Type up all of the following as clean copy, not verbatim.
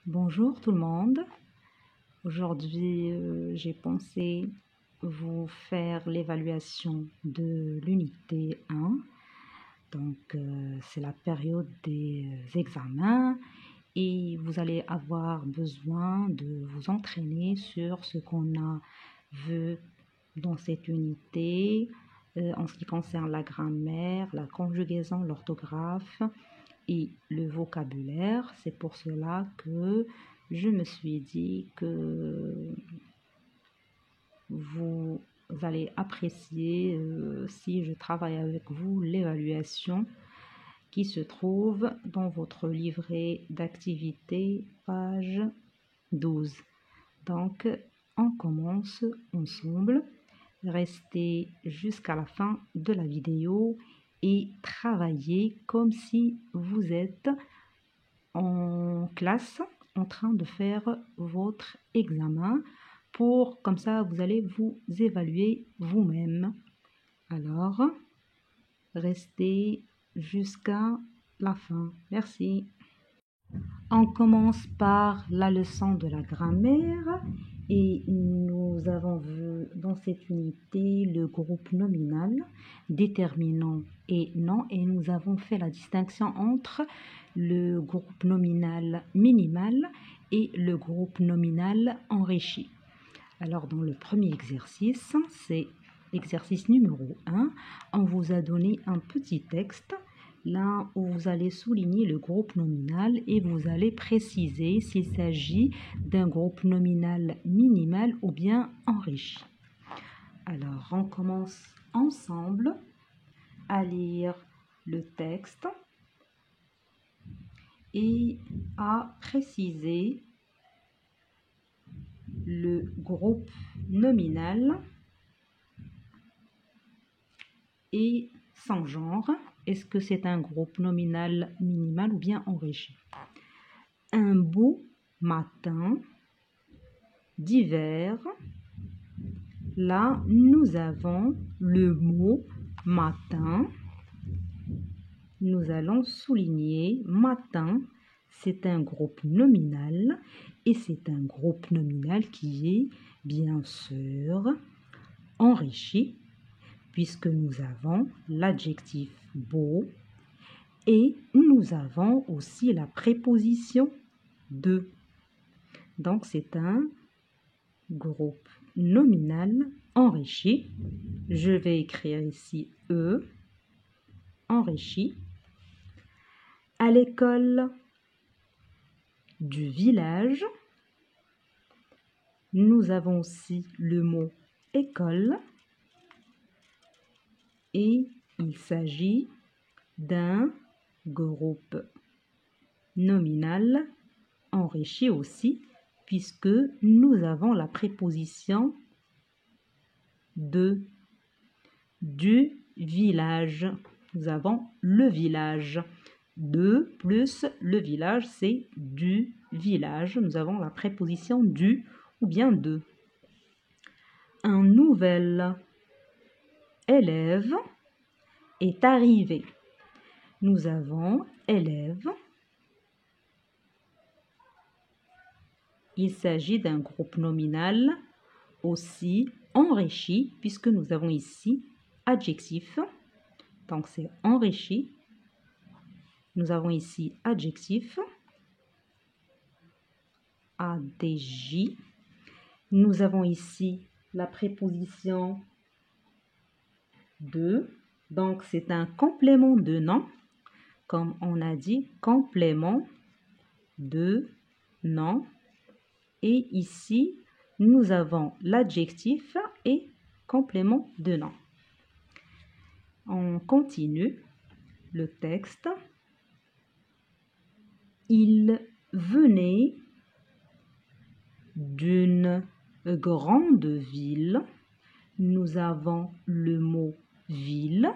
Bonjour tout le monde. Aujourd'hui, j'ai pensé vous faire l'évaluation de l'unité 1. Donc, c'est la période des examens et vous allez avoir besoin de vous entraîner sur ce qu'on a vu dans cette unité en ce qui concerne la grammaire, la conjugaison, l'orthographe et le vocabulaire. C'est pour cela que je me suis dit que vous allez apprécier si je travaille avec vous l'évaluation qui se trouve dans votre livret d'activité page 12. Donc, on commence ensemble. Restez jusqu'à la fin de la vidéo et travaillez comme si vous êtes en classe en train de faire votre examen comme ça vous allez vous évaluer vous-même. Alors, restez jusqu'à la fin. Merci. On commence par la leçon de la grammaire et nous avons vu dans cette unité le groupe nominal, déterminant et non, et nous avons fait la distinction entre le groupe nominal minimal et le groupe nominal enrichi. Alors dans le premier exercice, c'est l'exercice numéro 1, on vous a donné un petit texte là où vous allez souligner le groupe nominal et vous allez préciser s'il s'agit d'un groupe nominal minimal ou bien enrichi. Alors, on commence ensemble à lire le texte et à préciser le groupe nominal et son genre. Est-ce que c'est un groupe nominal minimal ou bien enrichi? Un beau matin d'hiver. Là, nous avons le mot matin. Nous allons souligner matin. C'est un groupe nominal et c'est un groupe nominal qui est bien sûr enrichi puisque nous avons l'adjectif beau et nous avons aussi la préposition de. Donc, c'est un groupe nominal enrichi. Je vais écrire ici E, enrichi. À l'école du village, nous avons aussi le mot école et il s'agit d'un groupe nominal enrichi aussi puisque nous avons la préposition de du village. Nous avons le village. De plus le village, c'est du village. Nous avons la préposition du ou bien de. Un nouvel élève est arrivé. Nous avons élève. Il s'agit d'un groupe nominal aussi enrichi puisque nous avons ici adjectif. Donc c'est enrichi. Nous avons ici adjectif. ADJ. Nous avons ici la préposition de. Donc c'est un complément de nom. Comme on a dit, complément de nom. Et ici, nous avons l'adjectif et complément de nom. On continue le texte. Il venait d'une grande ville. Nous avons le mot ville.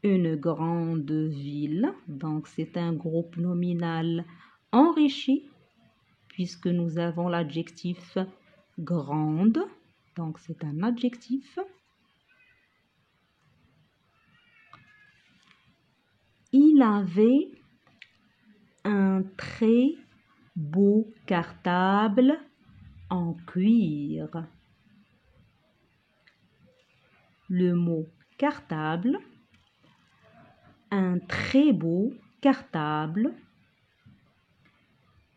Une grande ville. Donc, c'est un groupe nominal enrichi puisque nous avons l'adjectif grande. Donc, c'est un adjectif. Il avait un très beau cartable en cuir. Le mot cartable, un très beau cartable,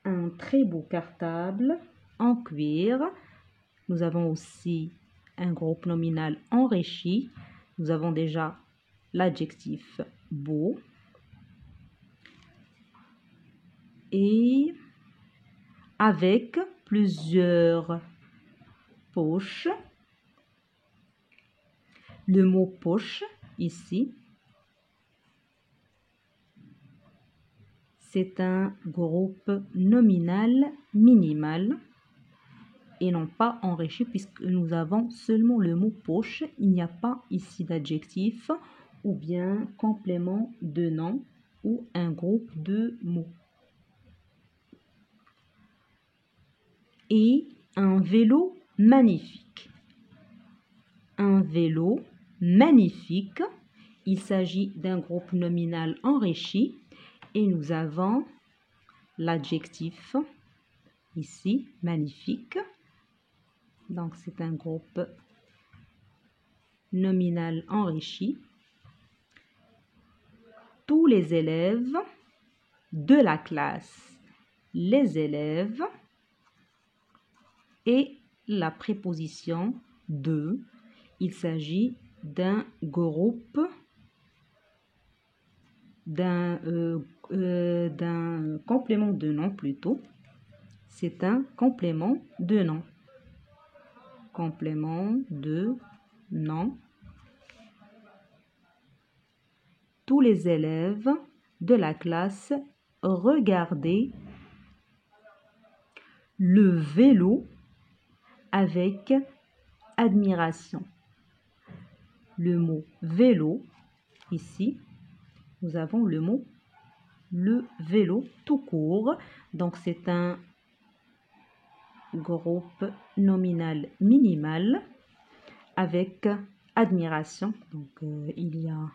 un très beau cartable en cuir. Nous avons aussi un groupe nominal enrichi. Nous avons déjà l'adjectif beau. Et avec plusieurs poches. Le mot poche ici, c'est un groupe nominal minimal et non pas enrichi puisque nous avons seulement le mot poche. Il n'y a pas ici d'adjectif ou bien complément de nom ou un groupe de mots. Et un vélo magnifique. Un vélo magnifique. Il s'agit d'un groupe nominal enrichi et nous avons l'adjectif ici, magnifique. Donc c'est un groupe nominal enrichi. Tous les élèves de la classe. Les élèves et la préposition de. Il s'agit d'un groupe, d'un complément de nom plutôt. C'est un complément de nom. Complément de nom. Tous les élèves de la classe regardaient le vélo avec admiration. Le mot vélo, ici, nous avons le mot le vélo tout court. Donc c'est un groupe nominal minimal avec admiration. Donc il y a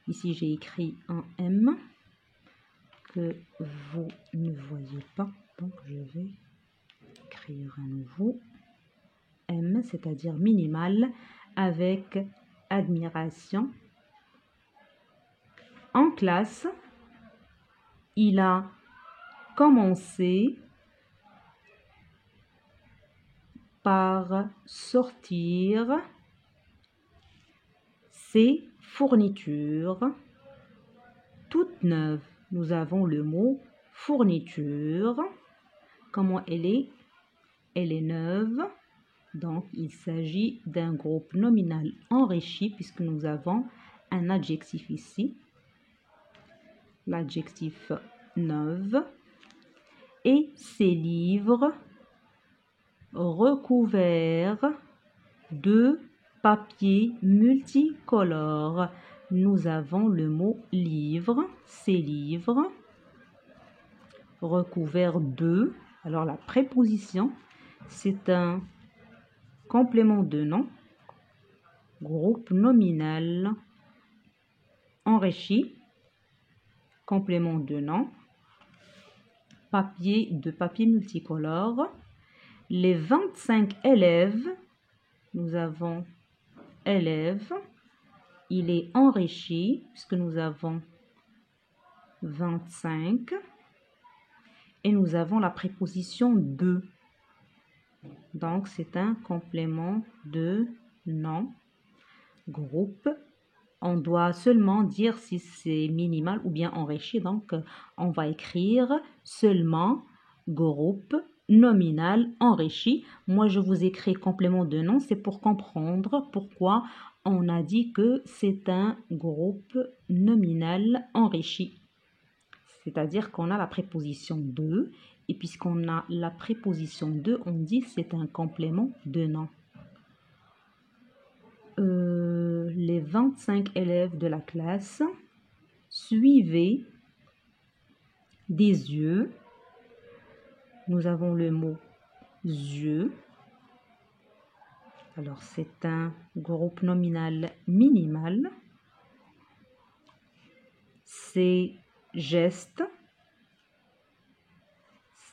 ici j'ai écrit un M que vous ne voyez pas. Donc je vais écrire à nouveau M, c'est-à-dire minimal avec admiration. En classe, il a commencé par sortir ses fournitures toutes neuves. Nous avons le mot fourniture. Comment elle est? Elle est neuve. Donc, il s'agit d'un groupe nominal enrichi puisque nous avons un adjectif ici. L'adjectif neuve. Et ces livres recouverts de papier multicolore. Nous avons le mot livre. Ces livres recouverts de. Alors, la préposition, c'est un complément de nom, groupe nominal enrichi, complément de nom, papier multicolore. Les 25 élèves, nous avons élèves, il est enrichi puisque nous avons 25 et nous avons la préposition de. Donc, c'est un complément de nom, groupe. On doit seulement dire si c'est minimal ou bien enrichi. Donc, on va écrire seulement groupe nominal enrichi. Moi, je vous écris complément de nom. C'est pour comprendre pourquoi on a dit que c'est un groupe nominal enrichi. C'est-à-dire qu'on a la préposition de. Et puisqu'on a la préposition de, on dit c'est un complément de nom. Les 25 élèves de la classe suivaient des yeux. Nous avons le mot yeux. Alors c'est un groupe nominal minimal. Ces gestes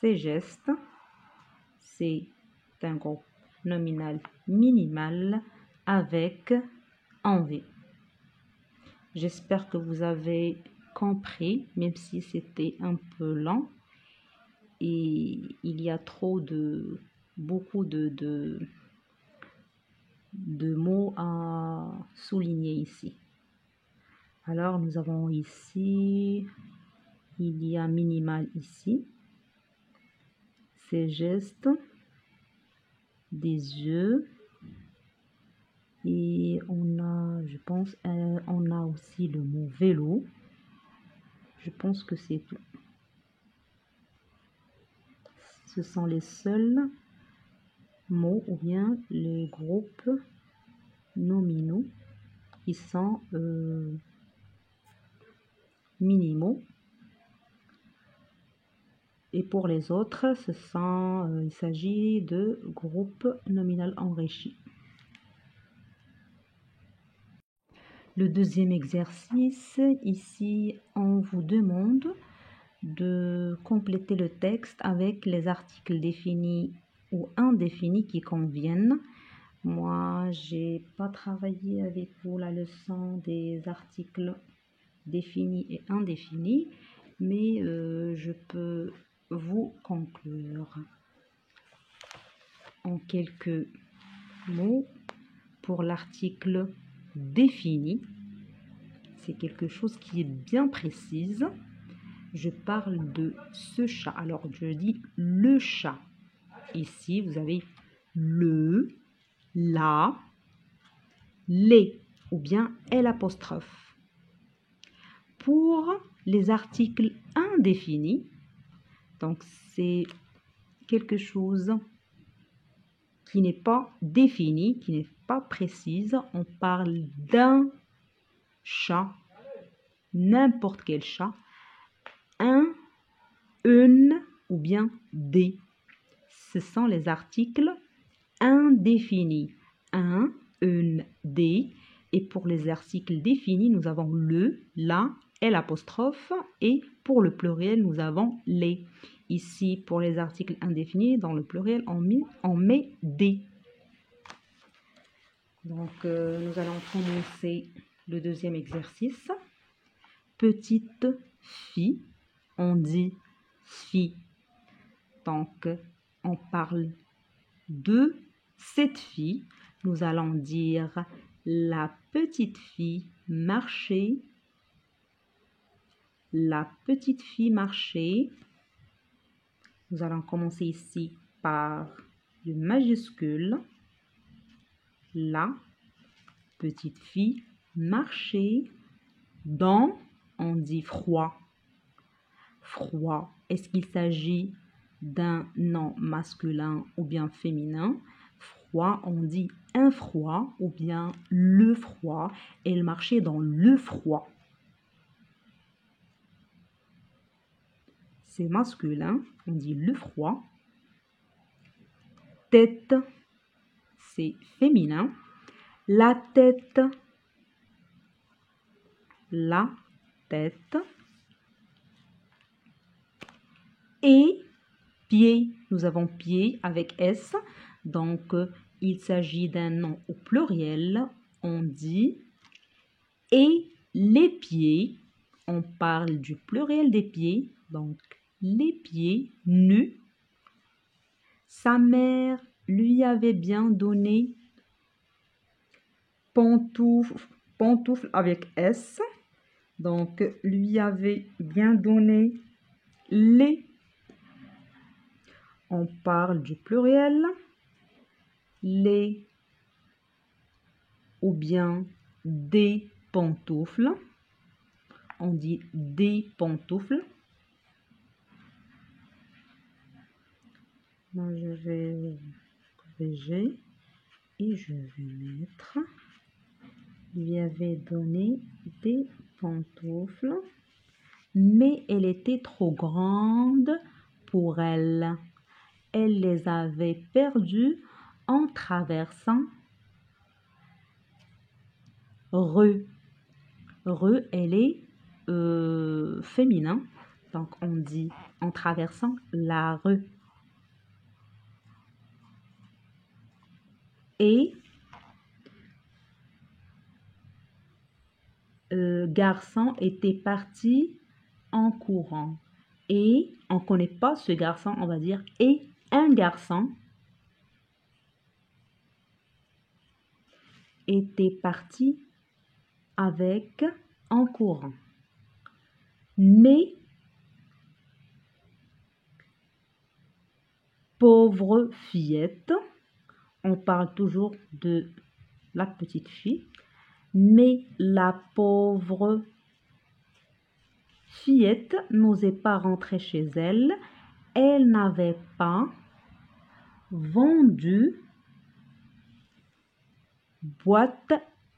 Ces gestes, c'est un groupe nominal minimal avec envie. J'espère que vous avez compris, même si c'était un peu lent et il y a beaucoup de mots à souligner ici. Alors nous avons ici, il y a minimal ici, ces gestes, des yeux, et on a, je pense, on a aussi le mot vélo. Je pense que c'est tout. Ce sont les seuls mots ou bien les groupes nominaux qui sont minimaux. Et pour les autres, il s'agit de groupes nominal enrichis. Le deuxième exercice, ici, on vous demande de compléter le texte avec les articles définis ou indéfinis qui conviennent. Moi, j'ai pas travaillé avec vous la leçon des articles définis et indéfinis, mais je peux vous conclure en quelques mots. Pour l'article défini, c'est quelque chose qui est bien précise. Je parle de ce chat. Alors, je dis le chat. Ici, vous avez le, la, les ou bien l'apostrophe. Pour les articles indéfinis, donc c'est quelque chose qui n'est pas défini, qui n'est pas précise. On parle d'un chat, n'importe quel chat, un, une ou bien des. Ce sont les articles indéfinis. Un, une, des. Et pour les articles définis, nous avons le, la, l'apostrophe. Et pour le pluriel, nous avons les. Ici, pour les articles indéfinis, dans le pluriel, on met des. Donc, nous allons commencer le deuxième exercice. Petite fille, on dit fille. Donc, on parle de cette fille. Nous allons dire la petite fille marchait. La petite fille marchait. Nous allons commencer ici par le majuscule. La petite fille marchait dans, on dit froid. Froid. Est-ce qu'il s'agit d'un nom masculin ou bien féminin? Froid, on dit un froid ou bien le froid. Elle marchait dans le froid. C'est masculin, on dit le froid. Tête, c'est féminin. La tête. La tête. Et pied, nous avons pied avec S. Donc, il s'agit d'un nom au pluriel. On dit et les pieds. On parle du pluriel des pieds. Donc, les pieds nus. Sa mère lui avait bien donné pantoufle avec S. Donc, lui avait bien donné les. On parle du pluriel. Les ou bien des pantoufles. On dit des pantoufles. Moi, je vais corriger et je vais mettre. Lui avait donné des pantoufles, mais elle était trop grande pour elle. Elle les avait perdues en traversant rue. Rue, elle est féminin. Donc, on dit en traversant la rue. Et garçon était parti en courant. Et on ne connaît pas ce garçon, on va dire et un garçon était parti avec en courant. Mais pauvre fillette, on parle toujours de la petite fille, mais la pauvre fillette n'osait pas rentrer chez elle. Elle n'avait pas vendu boîte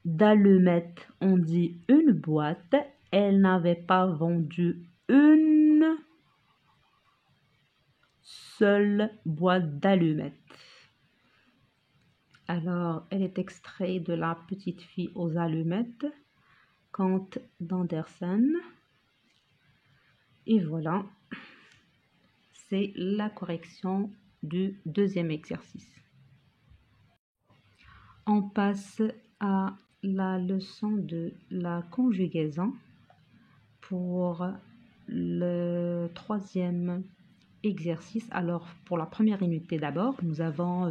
d'allumettes. On dit une boîte. Elle n'avait pas vendu une seule boîte d'allumettes. Alors, elle est extraite de La petite fille aux allumettes, conte d'Andersen. Et voilà, c'est la correction du deuxième exercice. On passe à la leçon de la conjugaison pour le troisième exercice. Alors, pour la première unité d'abord, nous avons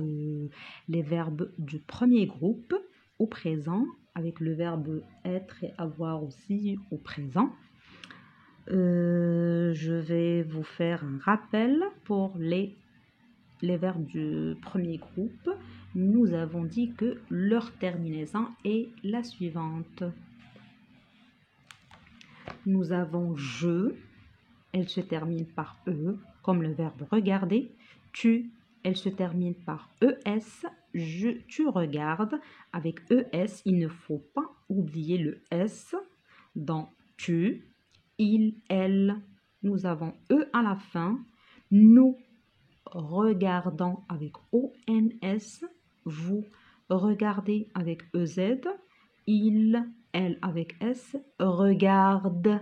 les verbes du premier groupe au présent, avec le verbe être et avoir aussi au présent. Je vais vous faire un rappel pour les verbes du premier groupe. Nous avons dit que leur terminaison est la suivante. Nous avons je, elle se termine par e, comme le verbe regarder. Tu, elle se termine par es, tu regardes. Avec es, il ne faut pas oublier le s dans tu. Il, elle, nous avons e à la fin. Nous regardons avec ons. Vous regardez avec ez. Il, elle avec s. Regarde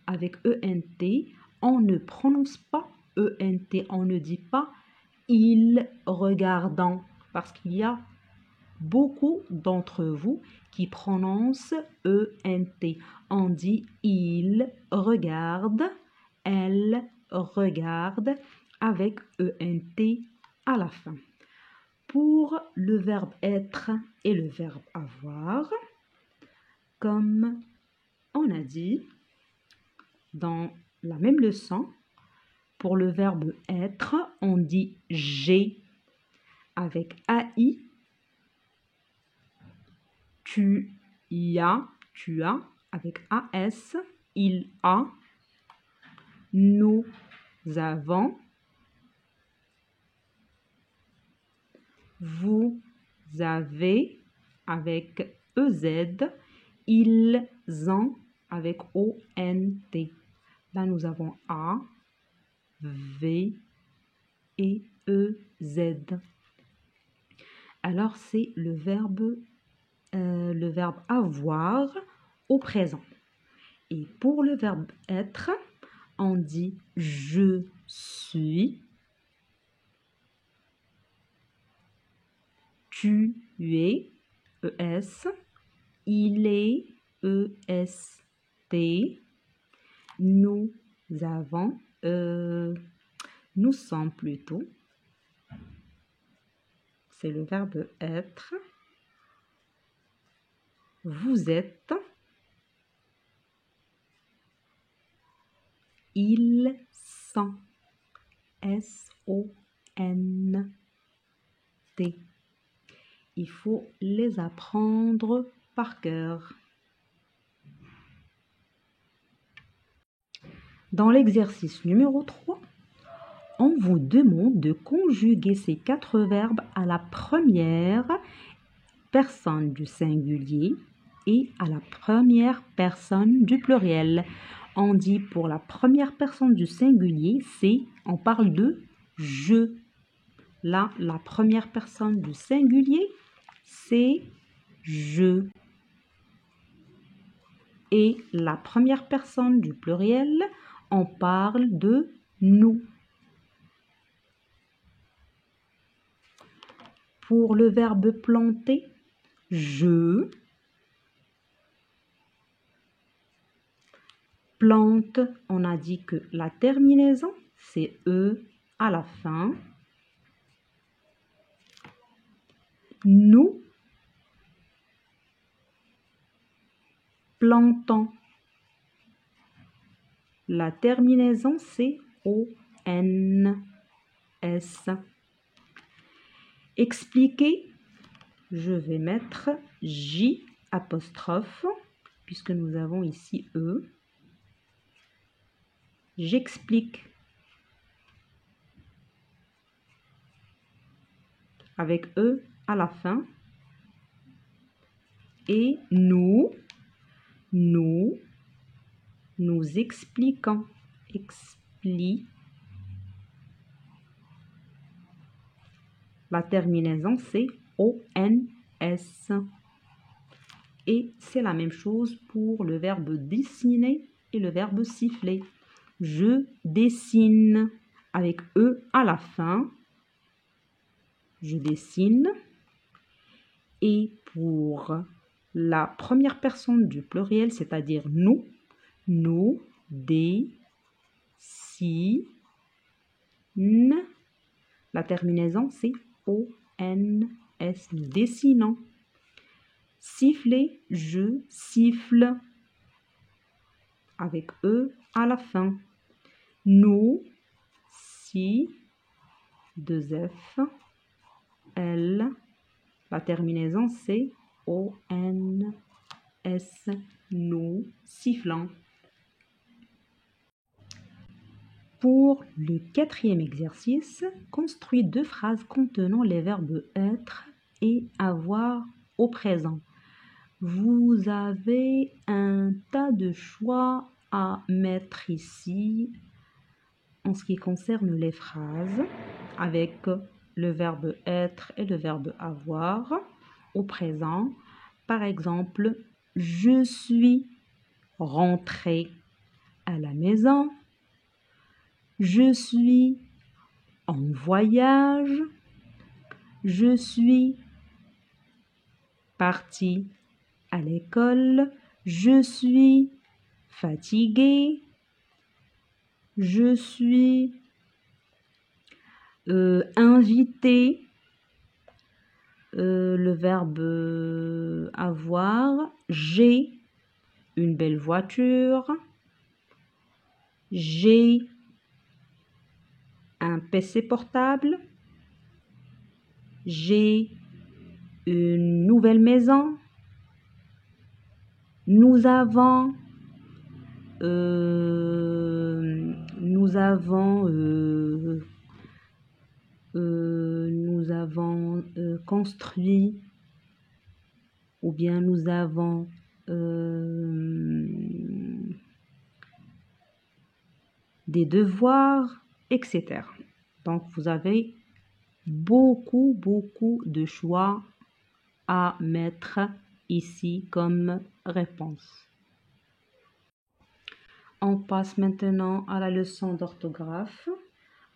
avec ent. On ne prononce pas ent. On ne dit pas il regardant, parce qu'il y a beaucoup d'entre vous qui prononcent ent. On dit il regarde, elle regarde avec ent à la fin. Pour le verbe être et le verbe avoir, comme on a dit dans la même leçon, pour le verbe être, on dit j'ai avec ai. Tu as avec as. Il a. Nous avons. Vous avez avec ez. Ils ont avec ont. Là, nous avons a, v et ez. Alors, c'est le verbe avoir au présent. Et pour le verbe être, on dit je suis, tu es, es, il est, est, nous avons, nous sommes plutôt, c'est le verbe être. Vous êtes, ils sont, S-O-N-T. Il faut les apprendre par cœur. Dans l'exercice numéro 3, on vous demande de conjuguer ces 4 verbes à la première personne du singulier et à la première personne du pluriel. On dit pour la première personne du singulier, on parle de je. Là, la première personne du singulier, c'est je. Et la première personne du pluriel, on parle de nous. Pour le verbe planter, je plante. On a dit que la terminaison, c'est E à la fin. Nous plantons. La terminaison, c'est O-N-S. Expliquer, je vais mettre J apostrophe, puisque nous avons ici E. J'explique. Avec E à la fin. Et nous expliquons. La terminaison, c'est O-N-S. Et c'est la même chose pour le verbe dessiner et le verbe siffler. Je dessine avec E à la fin. Je dessine. Et pour la première personne du pluriel, c'est-à-dire nous dessinent. La terminaison, c'est O-N-S. Nous dessinons. Siffler, je siffle. Avec E à la fin. Nous, si, 2F, L. La terminaison, c'est O-N-S. Nous sifflons. Pour le 4e exercice, construis 2 phrases contenant les verbes être et avoir au présent. Vous avez un tas de choix à mettre ici en ce qui concerne les phrases avec le verbe être et le verbe avoir au présent. Par exemple, je suis rentrée à la maison. Je suis en voyage. Je suis partie à l'école. Je suis fatiguée. Je suis invitée. Le verbe avoir. J'ai une belle voiture. J'ai un PC portable. J'ai une nouvelle maison. Nous avons construit ou bien nous avons des devoirs, etc. Donc, vous avez beaucoup de choix à mettre ici comme réponse. On passe maintenant à la leçon d'orthographe.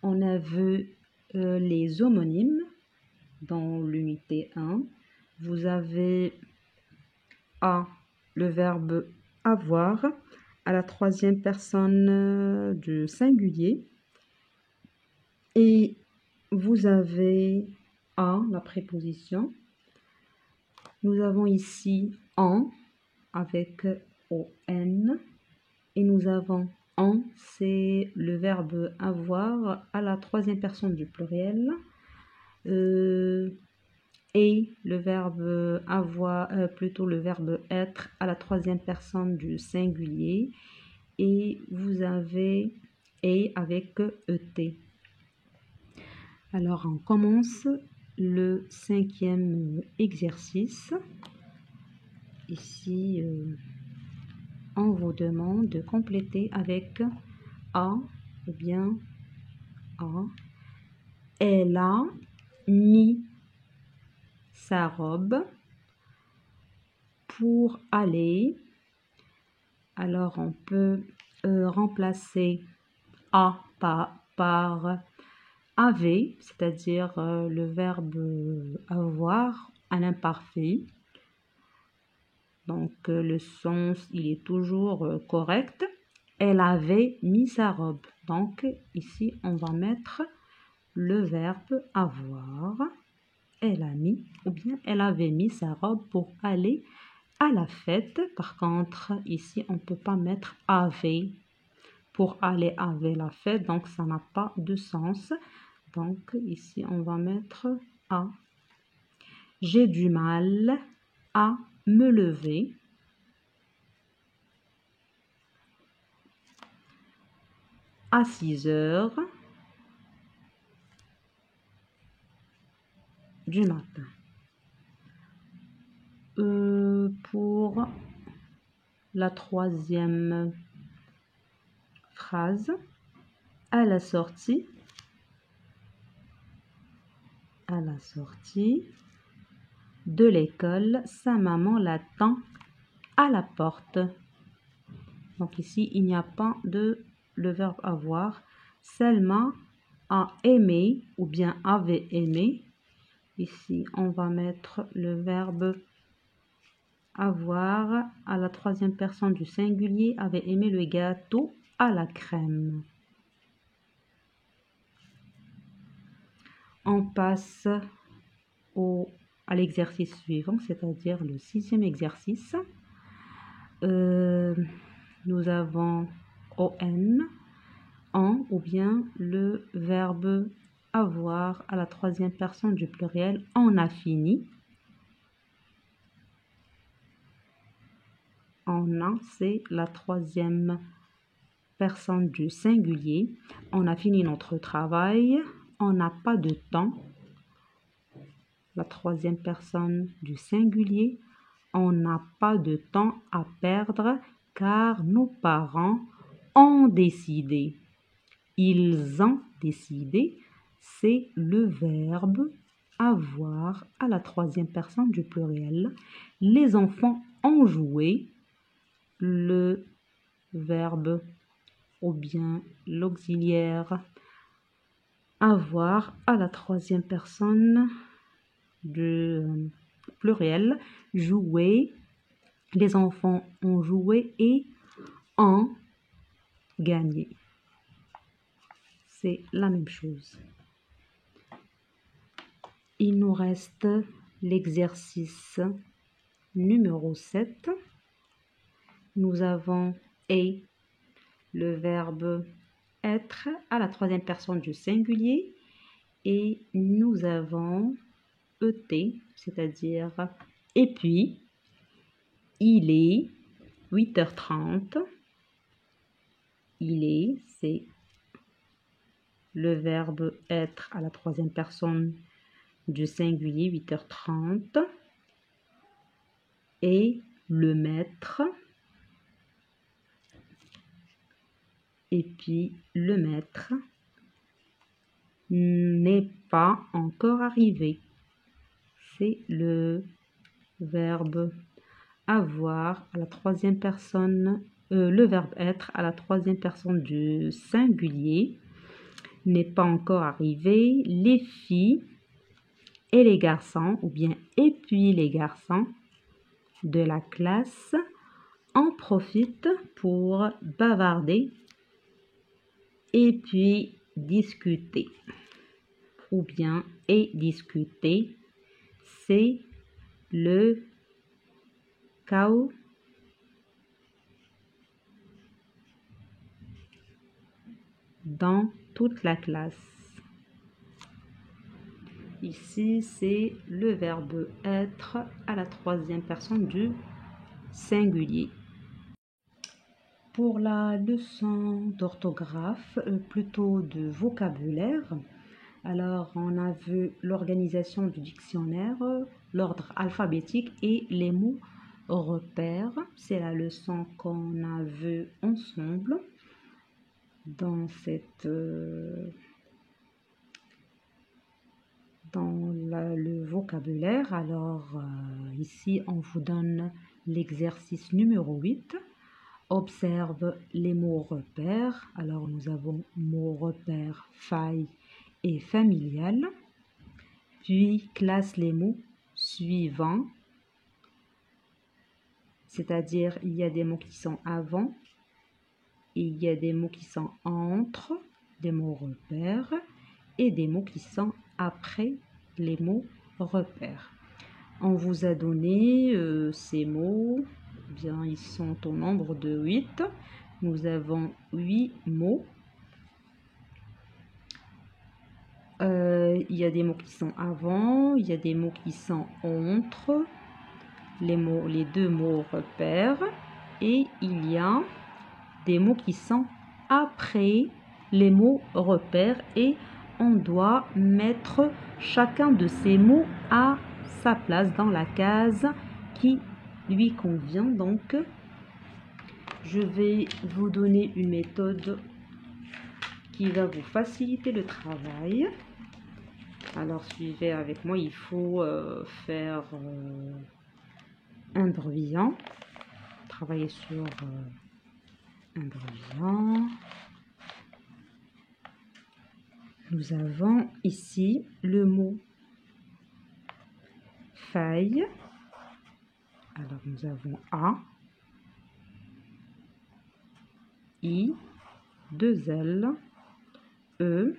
On a vu les homonymes dans l'unité 1. Vous avez A, le verbe avoir, à la 3e personne du singulier. Et vous avez A, la préposition. Nous avons ici en avec ON. Et nous avons en, c'est le verbe avoir à la 3e personne du pluriel. Et le verbe avoir, plutôt le verbe être à la 3e personne du singulier. Et vous avez et avec ET. Alors, on commence le 5e exercice. Ici, on vous demande de compléter avec A ou bien A. Elle a mis sa robe pour aller. Alors, on peut remplacer a par avait, c'est-à-dire le verbe avoir à l'imparfait. Donc le sens, il est toujours correct. Elle avait mis sa robe. Donc ici, on va mettre le verbe avoir. Elle a mis ou bien elle avait mis sa robe pour aller à la fête. Par contre, ici, on ne peut pas mettre avait pour aller avec la fête. Donc, ça n'a pas de sens. Donc, ici, on va mettre a. J'ai du mal à me lever. À 6 heures du matin. Pour la troisième phrase, à la sortie de l'école, sa maman l'attend à la porte. Donc ici, il n'y a pas de le verbe avoir. Selma a aimé ou bien avait aimé. Ici, on va mettre le verbe avoir à la troisième personne du singulier, avait aimé le gâteau à la crème. On passe à l'exercice suivant, c'est-à-dire le 6e exercice. Nous avons en ou bien le verbe avoir à la troisième personne du pluriel. On a fini. On a, c'est la troisième personne du singulier. On a fini notre travail. On n'a pas de temps. La troisième personne du singulier. On n'a pas de temps à perdre car nos parents ont décidé. Ils ont décidé, c'est le verbe avoir à la troisième personne du pluriel. Les enfants ont joué, le verbe ou bien l'auxiliaire avoir à la troisième personne du pluriel. Jouer, les enfants ont joué et ont gagné. C'est la même chose. Il nous reste l'exercice numéro 7. Nous avons et le verbe être à la troisième personne du singulier et nous avons et, c'est-à-dire et puis il est 8h30. Il est, c'est le verbe être à la troisième personne du singulier, 8h30. Et le maître. Et puis le maître n'est pas encore arrivé. C'est le verbe avoir à la troisième personne, le verbe être à la troisième personne du singulier n'est pas encore arrivé. Les filles et les garçons, ou bien et puis les garçons de la classe en profitent pour bavarder et puis discuter. Ou bien et discuter, c'est le chaos dans toute la classe. Ici, c'est le verbe être à la troisième personne du singulier. Pour la leçon d'orthographe, plutôt de vocabulaire, alors on a vu l'organisation du dictionnaire, l'ordre alphabétique et les mots repères. C'est la leçon qu'on a vue ensemble dans le vocabulaire. Alors ici on vous donne l'exercice numéro 8. observe les mots repères. Alors nous avons mots repères, faille et familial. Puis classe les mots suivants, c'est-à-dire il y a des mots qui sont avant et il y a des mots qui sont entre des mots repères et des mots qui sont après les mots repères. On vous a donné ces mots, bien ils sont au nombre de 8. Nous avons 8 mots. Il y a des mots qui sont avant, il y a des mots qui sont entre les deux mots repères et il y a des mots qui sont après les mots repères et on doit mettre chacun de ces mots à sa place dans la case qui lui convient. Donc, je vais vous donner une méthode qui va vous faciliter le travail. Alors, suivez avec moi, il faut faire un brouillon, travailler sur un brouillon. Nous avons ici le mot faille. Alors, nous avons A, I, 2 L, E,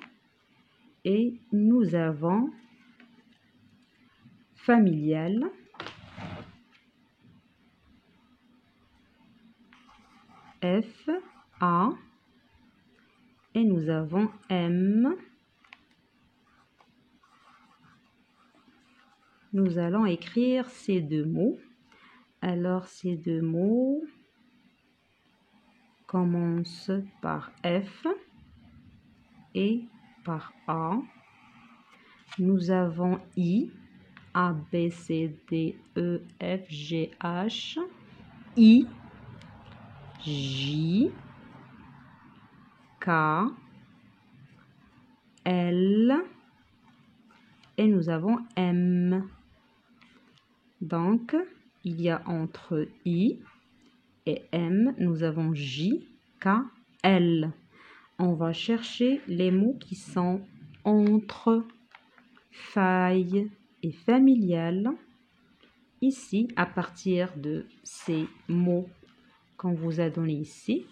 et nous avons familial, F, A, et nous avons M. Nous allons écrire ces deux mots. Alors, ces deux mots commencent par F et par A. Nous avons I, A, B, C, D, E, F, G, H, I, J, K, L, et nous avons M. Donc, il y a entre I et M, nous avons J, K, L. On va chercher les mots qui sont entre faille et familial. Ici, à partir de ces mots qu'on vous a donnés ici.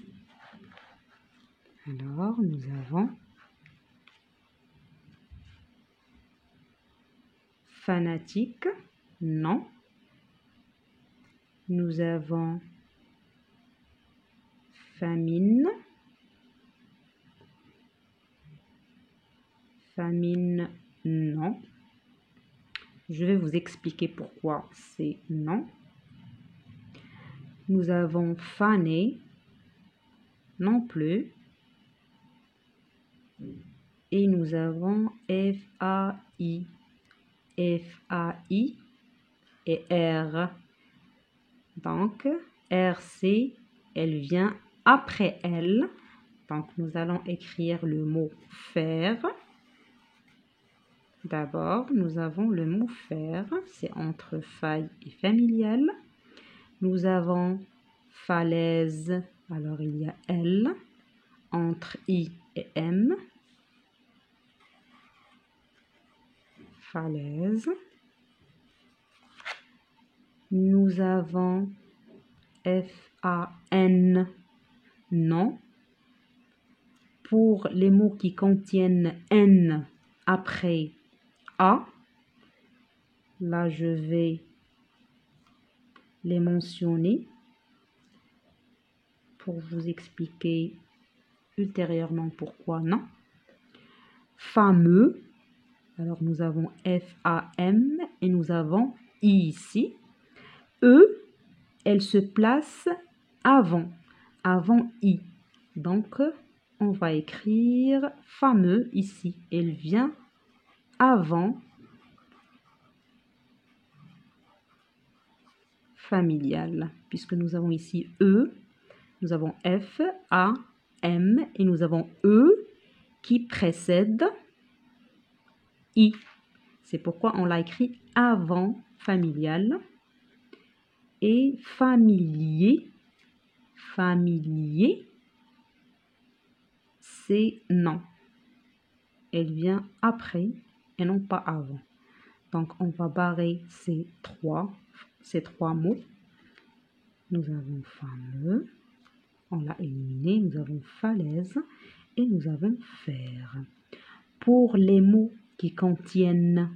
Alors, nous avons fanatique, non. Nous avons famine, famine, non. Je vais vous expliquer pourquoi c'est non. Nous avons fané, non plus. Et nous avons F-A-I, F-A-I et R. Donc, R-C, elle vient après elle. Donc, nous allons écrire le mot faire. D'abord, nous avons le mot faire, c'est entre faille et familial. Nous avons falaise, alors il y a L, entre I et M. Falaise. Nous avons F-A-N, non. Pour les mots qui contiennent N après A, là je vais les mentionner pour vous expliquer ultérieurement pourquoi non. Fameux, alors nous avons F-A-M et nous avons I ici. E, elle se place avant I. Donc, on va écrire fameux ici. Elle vient avant familial, puisque nous avons ici E, nous avons F, A, M et nous avons E qui précède I. C'est pourquoi on l'a écrit avant familial. Et familier, familier, c'est non. Elle vient après et non pas avant. Donc, on va barrer ces trois mots. Nous avons fameux, on l'a éliminé. Nous avons falaise et nous avons fer. Pour les mots qui contiennent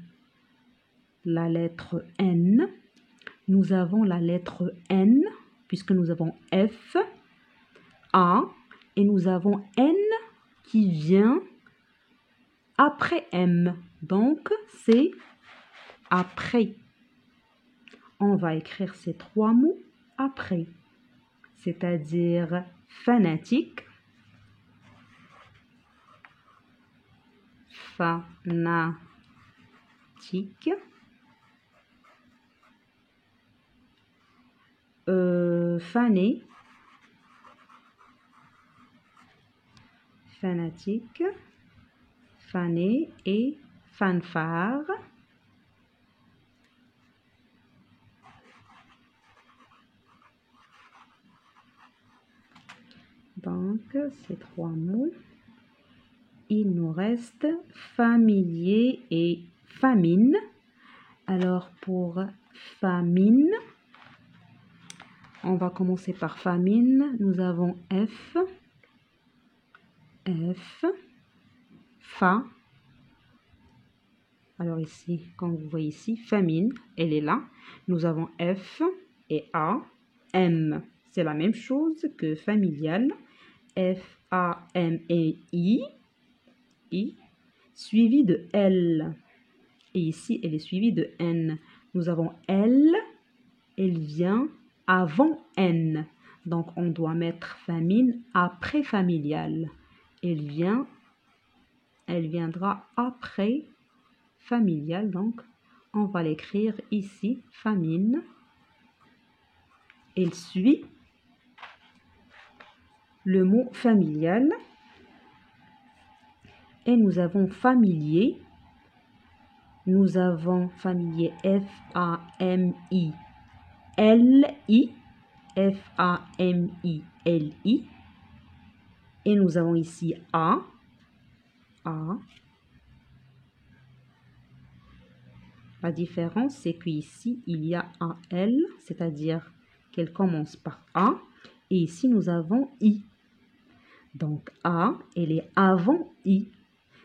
la lettre N, nous avons la lettre N, puisque nous avons F, A, et nous avons N qui vient après M. Donc, c'est après. On va écrire ces trois mots après, c'est-à-dire fanatique, fanatique, fané, fanatique, fané et fanfare. Donc, ces trois mots. Il nous reste familier et famine. Alors, pour famine, on va commencer par famine. Nous avons F, Fa. Alors ici, comme vous voyez ici, famine, elle est là. Nous avons F et A, M. C'est la même chose que familial. F, A, M et I, suivi de L. Et ici, elle est suivie de N. Nous avons L, elle vient avant N. Donc, on doit mettre famine après familial. Elle viendra après familial. Donc, on va l'écrire ici, famine. Elle suit le mot familial. Et nous avons familier. Nous avons familier F-A-M-I-L-I. F-A-M-I-L-I. Et nous avons ici A. La différence, c'est qu'ici, il y a un L, c'est-à-dire qu'elle commence par A. Et ici, nous avons I. Donc, A, elle est avant I.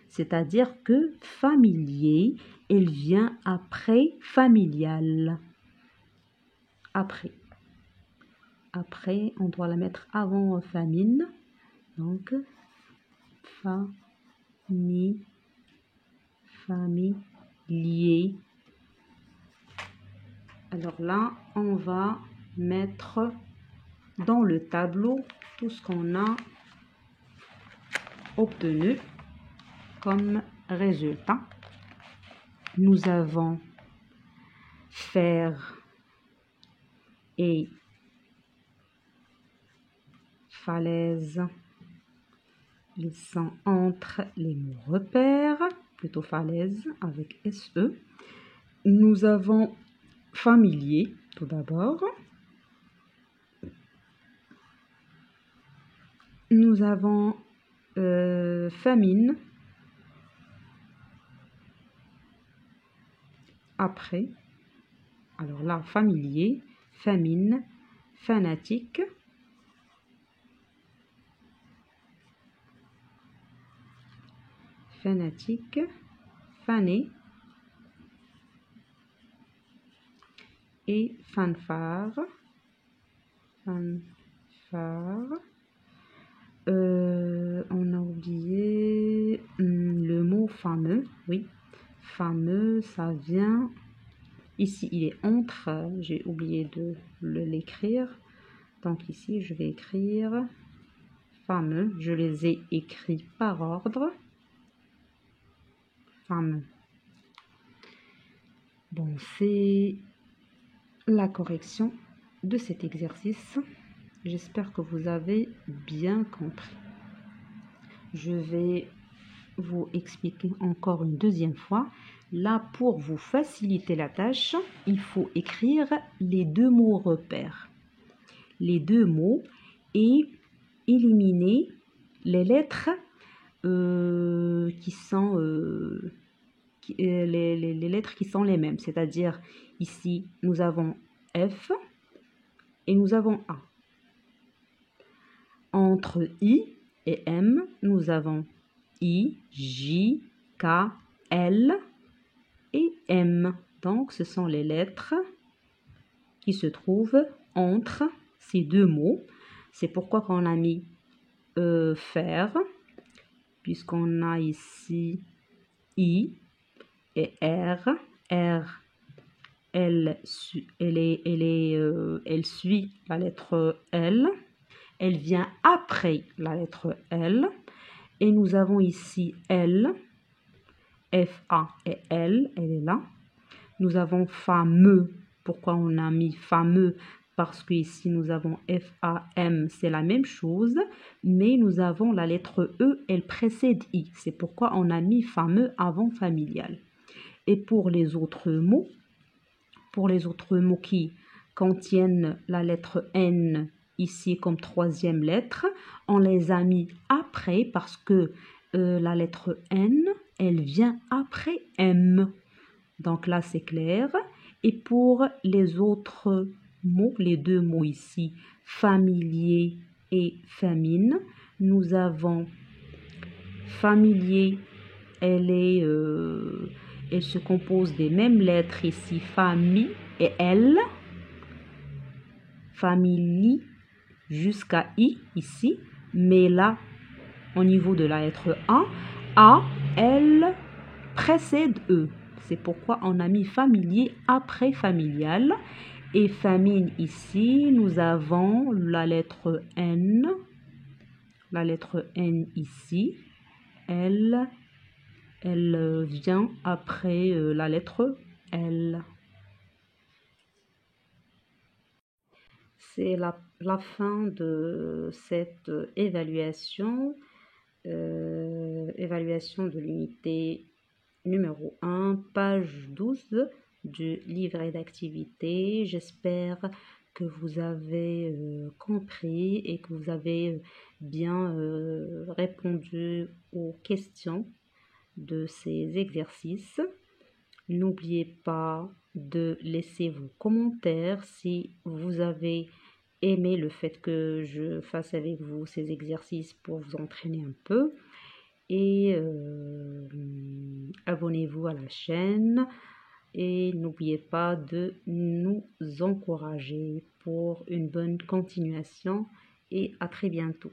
C'est-à-dire que familier, elle vient après familial. Après, on doit la mettre avant famine. Donc, familier. Alors là, on va mettre dans le tableau tout ce qu'on a obtenu comme résultat. Nous avons fer et falaise. Ils sont entre les mots repères, plutôt falaise avec SE. Nous avons familier tout d'abord. Nous avons famine après. Alors là, familier, famine, fanatique. Fanatique, fané et fanfare. On a oublié le mot fameux. Oui, fameux, ça vient. Ici, il est entre. J'ai oublié de l'écrire. Donc ici, je vais écrire fameux. Je les ai écrits par ordre. Fameux. Bon, c'est la correction de cet exercice. J'espère que vous avez bien compris. Je vais vous expliquer encore une deuxième fois. Là, pour vous faciliter la tâche, il faut écrire les deux mots repères. Les deux mots et éliminer les lettres qui sont les lettres qui sont les mêmes. C'est-à-dire ici, nous avons F et nous avons A. Entre I et M, nous avons I, J, K, L et M. Donc, ce sont les lettres qui se trouvent entre ces deux mots. C'est pourquoi qu'on a mis faire, puisqu'on a ici I et R. R, elle suit la lettre L. Elle vient après la lettre L. Et nous avons ici L, F-A et L, elle est là. Nous avons fameux. Pourquoi on a mis fameux? Parce que ici nous avons F-A-M, c'est la même chose, mais nous avons la lettre E, elle précède I. C'est pourquoi on a mis fameux avant familial. Et pour les autres mots qui contiennent la lettre N ici comme troisième lettre, on les a mis après parce que la lettre N, elle vient après M. Donc là, c'est clair. Et pour les autres mots, les deux mots ici, familier et famine, nous avons familier, elle se compose des mêmes lettres ici, famille et L, famille jusqu'à I ici, mais là, au niveau de la lettre A, L précède E. C'est pourquoi on a mis familier après familial. Et famine ici, nous avons la lettre N ici. Elle vient après la lettre L. C'est la fin de cette évaluation de l'unité numéro 1, page 12 du livret d'activité. J'espère que vous avez compris et que vous avez bien répondu aux questions de ces exercices. N'oubliez pas de laisser vos commentaires si vous avez aimé le fait que je fasse avec vous ces exercices pour vous entraîner un peu. Et abonnez-vous à la chaîne et n'oubliez pas de nous encourager pour une bonne continuation et à très bientôt.